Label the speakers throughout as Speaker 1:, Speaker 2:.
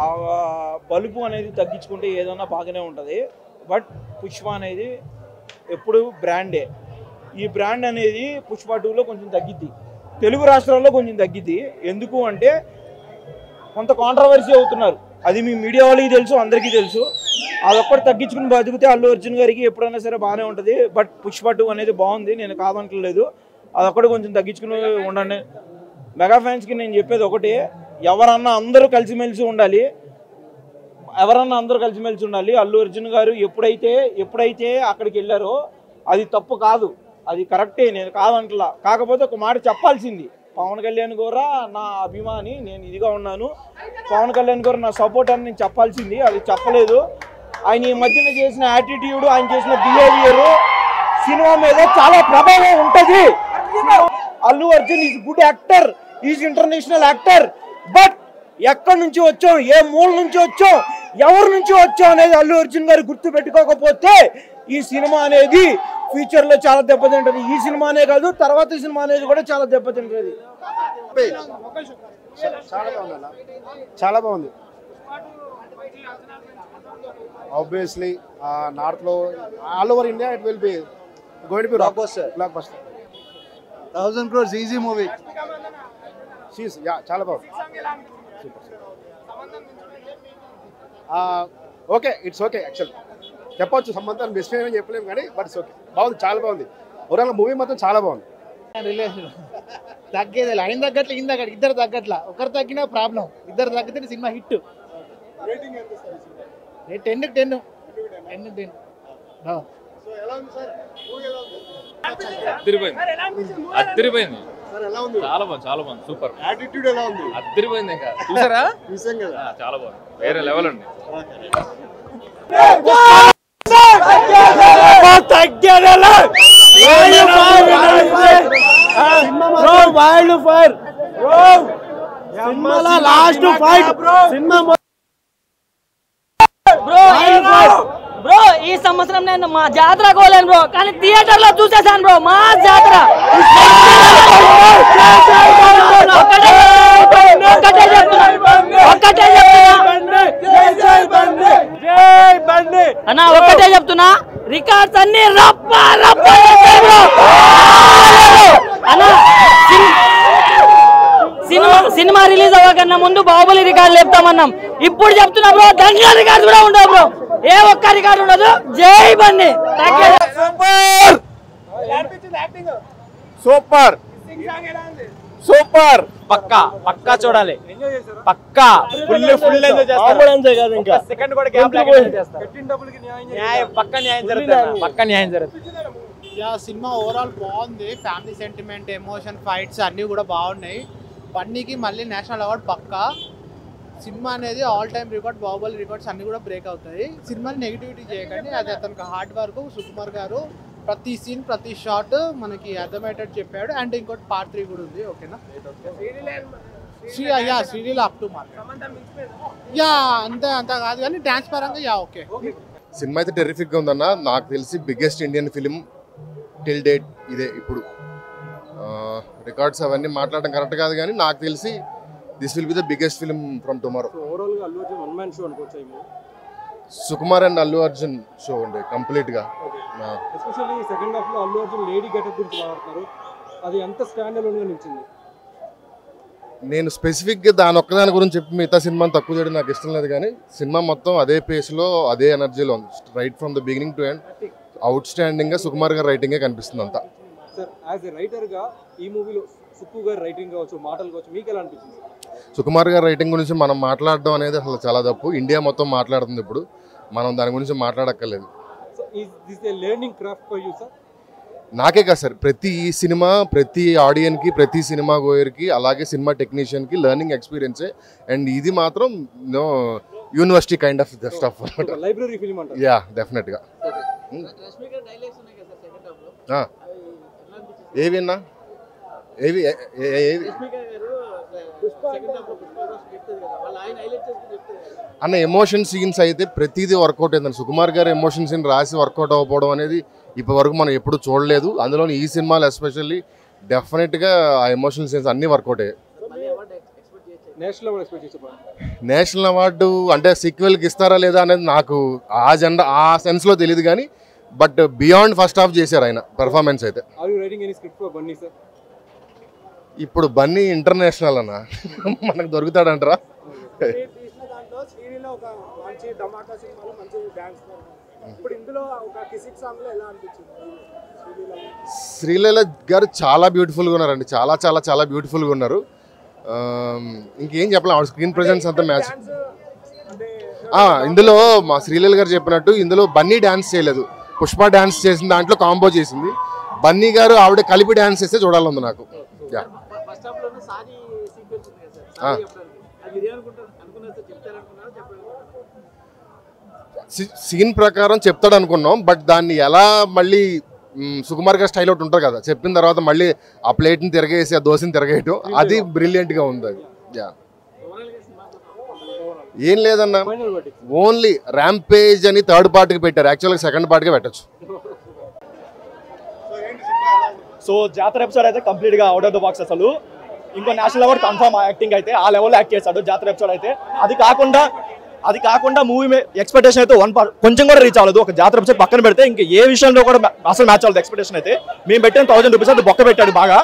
Speaker 1: ఆ బలుపు అనేది తగ్గించుకుంటే ఏదన్నా బాగానే ఉంటుంది. బట్ పుష్ప అనేది ఎప్పుడు బ్రాండే. ఈ బ్రాండ్ అనేది పుష్ప 2లో కొంచెం తగ్గిద్ది, తెలుగు రాష్ట్రాల్లో కొంచెం తగ్గిద్ది. ఎందుకు అంటే కొంత కాంట్రవర్సీ అవుతున్నారు, అది మీ మీడియా వాళ్ళకి తెలుసు, అందరికీ తెలుసు. అదొక్కటి తగ్గించుకుని బతికితే అల్లు అర్జున్ గారికి ఎప్పుడైనా సరే బాగానే ఉంటుంది. బట్ పుష్ప 2 అనేది బాగుంది, నేను కాదనట్లేదు. అదొక్కటి కొంచెం తగ్గించుకుని ఉండండి. మెగా ఫ్యాన్స్కి నేను చెప్పేది ఒకటే, ఎవరన్నా అందరూ కలిసిమెలిసి ఉండాలి, అల్లు అర్జున్ గారు ఎప్పుడైతే అక్కడికి వెళ్ళారో అది తప్పు కాదు, అది కరెక్టే, నేను కాదంటలా. కాకపోతే ఒక మాట చెప్పాల్సింది, పవన్ కళ్యాణ్ గారు నా అభిమాని, నేను ఇదిగా ఉన్నాను, పవన్ కళ్యాణ్ గారు నా సపోర్ట్ అని నేను చెప్పాల్సింది, అది చెప్పలేదు. ఆయన ఈ మధ్యన చేసిన యాటిట్యూడ్, ఆయన చేసిన బిహేవియర్ సినిమా మీద చాలా ప్రభావం ఉంటుంది. Allu Arjun is good actor, is international actor. But ఎక్కడి నుంచి వచ్చాం, ఏ మూల నుంచి వచ్చాం, ఎవరి నుంచి వచ్చాం అనేది అల్లు అర్జున్ గారు గుర్తు పెట్టుకోకపోతే ఈ సినిమా అనేది ఫ్యూచర్లో చాలా దెబ్బతింటుంది. ఈ సినిమానే కాదు, తర్వాత సినిమా అనేది కూడా చాలా దెబ్బతింటుంది.
Speaker 2: చాలా బాగుంది. ఆబ్వియస్లీ నార్త్లో all over India it will be going to be blockbuster.
Speaker 3: 1000 crores easy movie.
Speaker 2: చాలా బాగుంది. Okay, it's okay. యాక్చువల్ చెప్పొచ్చు, సంబంధాన్ని బెస్ట్ ఏమని చెప్పలేము కానీ బట్ ఇట్స్ ఓకే, బాగుంది, చాలా బాగుంది. ఓవరాల్ మూవీ మాత్రం చాలా బాగుంది.
Speaker 3: రిలేషన్ తగ్గేది ఆయన తగ్గట్లే, ఈయన తగ్గట్టు, ఇద్దరు తగ్గట్లా. ఒకరు తగ్గినా ప్రాబ్లం, ఇద్దరు తగ్గితే సినిమా హిట్. 10/10.
Speaker 4: అదిరిపోయింది. చాలా బాగుంది, సూపర్.
Speaker 2: యాటిట్యూడ్ ఎలా ఉంది?
Speaker 4: అదిరిపోయింది. ఇంకా చూసారా?
Speaker 2: చూసాం కదా,
Speaker 4: చాలా బాగుంది, వేరే లెవెల్ అండి.
Speaker 3: Last fight cinema
Speaker 5: bro. ఈ సంవత్సరం నేను మా జాతర కోలేను బ్రో, కానీ థియేటర్ లో చూసేసాను బ్రో. మా జాతర ఒక్కటే అన్నా, ఒక్కటే చెప్తున్నా, రికార్డ్స్ అన్ని రప్ప అన్నా. సినిమా రిలీజ్ అవ్వకన్నా ముందు బాహుబలి రికార్డు లేపుతామన్నాం, ఇప్పుడు చెప్తున్నా బ్రో, దంగల్ రికార్డు కూడా ఉండవు బ్రో, ఏ ఒక్క రికార్డు ఉండదు. జై బండి.
Speaker 1: సూపర్ సూపర్, పక్కా చూడాలి, పక్కా ఫుల్ ఎంజాయ్ చేస్తారు. ఇంకా సెకండ్ కూడా గ్యాప్ లేకుండా పక్కా న్యాయం జరుగుతుంది.
Speaker 3: సినిమా ఓవరాల్ బాగుంది. ఫ్యామిలీ సెంటిమెంట్, ఎమోషన్, ఫైట్స్ అన్నీ కూడా బాగున్నాయి. బన్నీకి మళ్ళీ నేషనల్ అవార్డు పక్కా. సినిమా అనేది all time record, Baahubali records అన్నీ కూడా బ్రేక్ అవుతాయి. సినిమాని నెగిటివిటీ చేయకండి, అది అతనికి హార్డ్ వర్క్. సుకుమార్ గారు ప్రతి సీన్, ప్రతి షాట్ మనకి అర్థమయ్యేటట్టు చెప్పాడు. అండ్ ఇంకోటి పార్ట్ 3 కూడా ఉంది. ఓకేనా? Sreeleela up to mark. అంత కాదు కానీ డాన్స్ పరంగా ఓకే.
Speaker 6: సినిమా అయితే టెర్రిఫిక్గా ఉందన్న. నాకు తెలిసి biggest Indian film till date ఇదే. ఇప్పుడు రికార్డ్స్ అవన్నీ మాట్లాడడం కరెక్ట్ కాదు కానీ నాకు తెలిసి this will be the biggest film from tomorrow. Sukumar and Allu Arjun show ఉండే కంప్లీట్గా. నేను స్పెసిఫిక్గా దాని ఒక్కదాని గురించి చెప్పి మిగతా సినిమాని తక్కువ చేయడం నాకు ఇష్టం లేదు కానీ సినిమా మొత్తం అదే పేస్లో, అదే ఎనర్జీలో ఉంది. Right from the beginning to end అవుట్ స్టాండింగ్గా సుకుమార్ గారి రైటింగే కనిపిస్తుంది అంతా. సుకుమార్ గారి రైటింగ్ గురించి మనం మాట్లాడడం అనేది అసలు చాలా తప్పు. ఇండియా మొత్తం మాట్లాడుతుంది ఇప్పుడు, మనం దాని గురించి మాట్లాడక్కర్లేదు. నాకే కాదు సార్, ప్రతి సినిమా, ప్రతి ఆడియన్కి, ప్రతి సినిమా గోయర్కి, అలాగే సినిమా టెక్నీషియన్కి లెర్నింగ్ ఎక్స్పీరియన్సే. అండ్ ఇది మాత్రం యూనివర్సిటీ కైండ్ ఆఫ్ స్టఫ్ అనమాట. యా, డెఫినెట్గా. ఏవిన్నా ఏవి అన్న ఎమోషన్ సీన్స్ అయితే ప్రతిదీ వర్కౌట్ అయిందండి. సుకుమార్ గారు ఎమోషన్ సీన్ రాసి వర్కౌట్ అవ్వకపోవడం అనేది ఇప్పటి వరకు మనం ఎప్పుడు చూడలేదు. అందులో ఈ సినిమాలు ఎస్పెషల్లీ డెఫినెట్గా ఆ ఎమోషనల్ సీన్స్ అన్నీ వర్కౌట్ అయ్యాయి. నేషనల్ అవార్డు అంటే సీక్వెల్కి ఇస్తారా లేదా అనేది నాకు ఆ సెన్స్లో తెలియదు కానీ బట్ బియాండ్ ఫస్ట్ హాఫ్ చేశారు ఆయన పెర్ఫార్మెన్స్ అయితే. ఇప్పుడు బన్నీ ఇంటర్నేషనల్ అన్న మనకు దొరుకుతాడంటారా? శ్రీలీల గారు చాలా బ్యూటిఫుల్గా ఉన్నారండి, చాలా చాలా చాలా బ్యూటిఫుల్గా ఉన్నారు. ఇంకేం చెప్పలేం, స్క్రీన్ ప్రెజెన్స్ అంతా మ్యాచ్. ఇందులో మా శ్రీలీల గారు చెప్పినట్టు ఇందులో బన్నీ డ్యాన్స్ చేయలేదు, పుష్ప డ్యాన్స్ చేసిన దాంట్లో కాంబో చేసింది. బన్నీ గారు ఆవిడ కలిపి డ్యాన్స్ చేస్తే చూడాలంది నాకు. సీన్ ప్రకారం చెప్తాడు అనుకున్నాం, బట్ దాన్ని ఎలా మళ్ళీ సుకుమార్ గారి స్టైల్ ఒకటి ఉంటుంది కదా, చెప్పిన తర్వాత మళ్ళీ ఆ ప్లేట్ని తిరగేసి ఆ దోశని తిరగేయటం అది బ్రిలియంట్గా ఉంది. అది ఏం లేదన్న, ఓన్లీ ర్యాంపేజ్ అని థర్డ్ పార్ట్కి పెట్టారు, యాక్చువల్గా సెకండ్ పార్ట్కే పెట్టచ్చు.
Speaker 7: సో జాతర ఎపిసోడ్ అయితే కంప్లీట్గా అవుట్ ఆఫ్ ద బాక్స్. అసలు ఇంకో నేషనల్ అవార్డ్ కన్ఫర్మ్ యాక్టింగ్ అయితే ఆ లెవెల్లో యాక్ట్ చేశాడు జాతర ఎపిసోడ్ అయితే. అది కాకుండా మూవీ ఎక్స్పెక్టేషన్ అయితే కొంచెం కూడా రీచ్ అవ్వలేదు. ఒక జాతర ఎపిసోడ్ పక్కన పెడితే ఇంకా ఏ విషయంలో కూడా అసలు మ్యాచ్ అవ్వలేదు ఎక్స్పెక్టేషన్ అయితే. మేము పెట్టిన 1000 రూపీస్ అయితే బొక్క పెట్టాడు బాగా.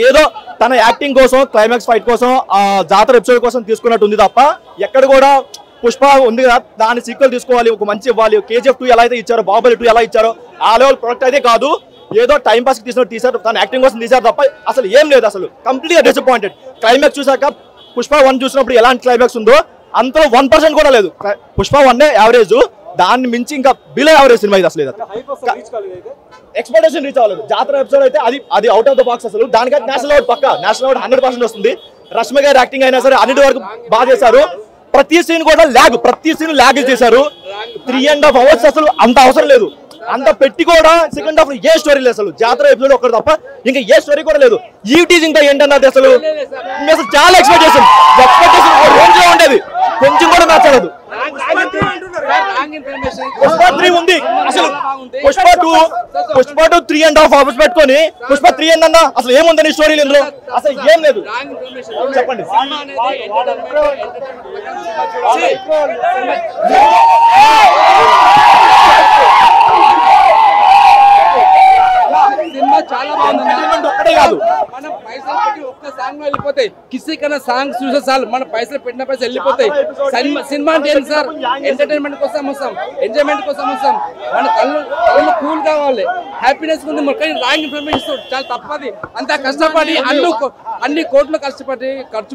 Speaker 7: ఏదో తన యాక్టింగ్ కోసం, క్లైమాక్స్ ఫైట్ కోసం, ఆ జాతర ఎపిసోడ్ కోసం తీసుకున్నట్టు ఉంది తప్ప ఎక్కడ కూడా పుష్ప ఉంది కదా దాని సీక్వెల్ తీసుకోవాలి, ఒక మంచి ఇవ్వాలి. KGF 2 ఎలా అయితే ఇచ్చారో, బాహుబలి 2 ఎలా ఇచ్చారో ఆ లెవెల్ ప్రొడక్ట్ అయితే కాదు. ఏదో టైం పాస్ తీశారు, తన యాక్టింగ్ కోసం తీశారు తప్ప అసలు ఏం లేదు. అసలు కంప్లీట్గా డిసప్పాయింటెడ్. క్లైమాక్స్ చూసాక పుష్ప 1 చూసినప్పుడు ఎలాంటి క్లైమాక్స్ ఉందో అంతలో 1% కూడా లేదు. పుష్ప 1 యావరేజ్, దాన్ని మించి ఇంకా బిలో యావరేజ్ సినిమా ఇది. అసలు ఎక్స్పెక్టేషన్ రీచ్ అవ్వలేదు. జాతర ఎపిసోడ్ అయితే అది అవుట్ ఆఫ్ ద బాక్స్. అసలు దానికైతే నేషనల్ అవార్డ్ పక్క, నేషనల్ అవార్డ్ 100% వస్తుంది. రష్మి గారి యాక్టింగ్ అయినా సరే అన్నిటి వరకు బాగా చేశారు. ప్రతి సీన్ కూడా ప్రతి సీన్ ల్యాగ్ చేశారు. 3.5 hours అసలు అంత అవసరం లేదు. అంత పెట్టి కూడా సెకండ్ హాఫ్ ఏ స్టోరీ లేదు. అసలు జాతర ఎపిసోడ్ ఒక్కటి తప్ప ఇంకా ఏ స్టోరీ కూడా లేదు. ఈ టీజింగ్ ఏంటన్నది అసలు చాలా ఎక్స్పెక్టేషన్ రేంజ్ లో ఉండేది, కొంచెం కూడా నచ్చలేదు. పుష్ప 3 ఉంది, అసలు పుష్ప 2 3.5 hours పెట్టుకొని పుష్ప 3 ఏందన్నా అసలు ఏముందని స్టోరీ లేదు, అసలు ఏం లేదు. చెప్పండి.
Speaker 8: సినిమా చాలా బాగుంది. మనం పైసలు పెట్టి ఒక్క సాంగ్ వెళ్ళిపోతాయి, కిసి కన్నా సాంగ్ చూసే చాలు మన పైసలు పెట్టిన పైసలు వెళ్ళిపోతాయి. సినిమా అంటే ఏంటి సార్? ఎంటర్టైన్మెంట్ కోసం వస్తాం, ఎంజాయ్మెంట్ కోసం వస్తాం. మన కళ్ళు కూల్ కావాలి, హ్యాపీనెస్ ఉంది. కానీ రాంగ్ ఇన్ఫర్మేషన్ చాలా తప్పది. అంతా కష్టపడి అన్ని కోట్లు ఖర్చు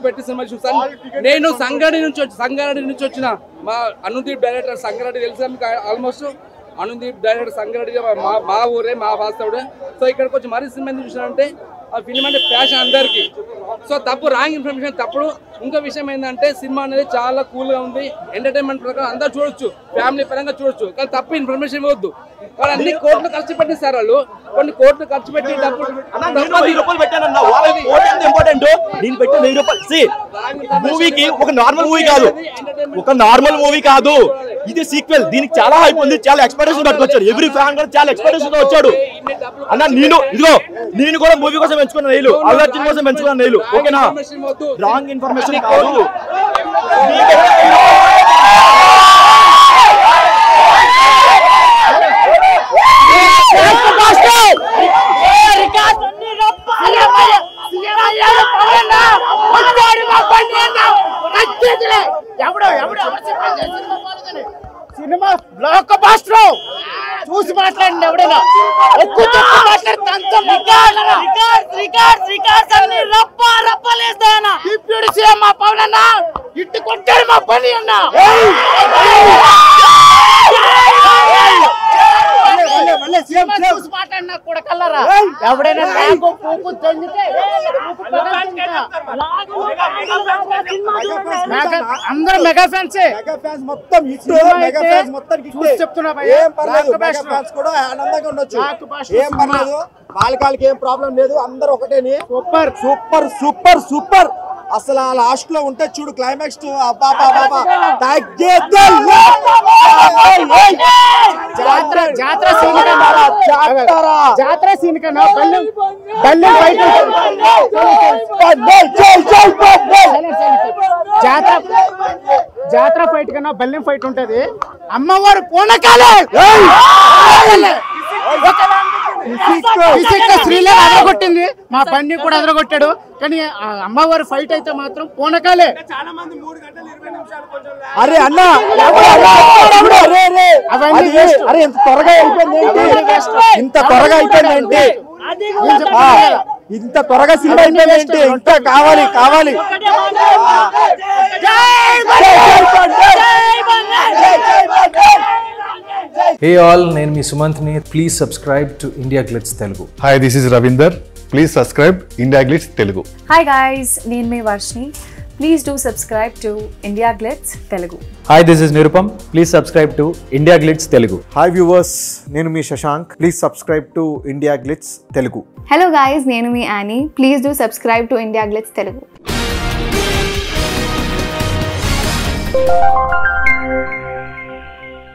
Speaker 8: పెట్టి సినిమా చూస్తాను. నేను సంగారెడ్డి నుంచి వచ్చిన మా అనుదీప్ డైరెక్టర్. సంగారెడ్డి తెలుసా మీకు? ఆల్మోస్ట్ అనుదీప్ డైరెక్టర్ సంగారెడ్డి మా ఊరే, మా వాస్తవుడే. సో ఇక్కడికి వచ్చి మరీ సినిమా చూసినారంటే ఆ ఫిల్మ్ అంటే ప్యాషన్ అందరికీ. సో తప్పు, రాంగ్ ఇన్ఫర్మేషన్ తప్పుడు. ఇంకో విషయం ఏంటంటే సినిమా అనేది చాలా కూల్గా ఉంది, ఎంటర్టైన్మెంట్ ప్రకారం అందరూ చూడొచ్చు, ఫ్యామిలీ పరంగా చూడొచ్చు. కానీ తప్పు ఇన్ఫర్మేషన్ ఇవ్వద్దు. వాళ్ళు అన్ని కోట్లు ఖర్చు పెట్టిస్తారు, వాళ్ళు కొన్ని కోట్లు ఖర్చు పెట్టి డబ్బులు
Speaker 7: ఇంపార్టెంట్. నేను పెట్టిన 1000 రూపాయలు మూవీకి ఒక నార్మల్ మూవీ కాదు, ఇది సీక్వెల్. దీనికి చాలా హైప్ ఉంది, చాలా ఎక్స్పెక్టేషన్ పట్టుకొచ్చాడు. ఎవ్రీ ఫ్యాన్ కూడా చాలా ఎక్స్పెక్టేషన్ వచ్చాడు అన్న. నేను కూడా మూవీ కోసం పెంచుకున్న నీళ్ళు, అల్లు అర్జున్ కోసం పెంచుకున్న నీళ్ళు. ఓకేనా? రాంగ్ ఇన్ఫర్మేషన్ కాదు.
Speaker 9: సినిమా బ్లాక్ బాస్టర్ చూసి మాట్లాడండి. ఎవడైనా డిప్యూటీ సీఎం మా పవన్ అన్న ఇట్టు కొట్టాడు మా పని అన్న. చూసి మాట్లాడినా కూడా కల్లరా ఎవడైనా అందరూ మెగా ఫ్యాన్స్ మొత్తం చెప్తున్నా
Speaker 1: కూడా ఆనందంగా ఉండొచ్చు, ఏం పర్లేదు. వాళ్ళకి ఏం ప్రాబ్లం లేదు, అందరూ ఒకటేని. సూపర్ సూపర్ సూపర్ సూపర్
Speaker 10: అసలు ఆ లాస్ట్ లో ఉంటే చూడు క్లైమాక్స్
Speaker 9: జాతర సీన్ కన్నా జాతర ఫైట్ కన్నా బల్లెం ఫైట్ ఉంటది. అమ్మవారు పూనకాలే శ్రీలేఖ అదరగొట్టింది, మా బండి కూడా అదరగొట్టాడు. కానీ అమ్మవారి ఫైట్ అయితే మాత్రం పూనకాలే.
Speaker 10: అరే అన్న ఇంత త్వరగా అయిపోయింది, ఇంత త్వరగా అయిపోయింది, ఇంత త్వరగా సినిమా అయిపోయింది, ఇంకా కావాలి కావాలి.
Speaker 11: Hey all, నేను మీ సుమంత్ని. Please subscribe to India Glitz Telugu.
Speaker 12: Hi, this is Ravinder. Please subscribe India Glitz Telugu.
Speaker 13: Hi guys, నేను మీ Varshini. Please do subscribe to India Glitz Telugu.
Speaker 14: Hi, this is Nirupam. Please subscribe to India Glitz Telugu.
Speaker 15: Hi viewers, నేను మీ Shashank. Please subscribe to India Glitz Telugu.
Speaker 13: Hello guys, నేను మీ Annie. Please do subscribe to India Glitz Telugu.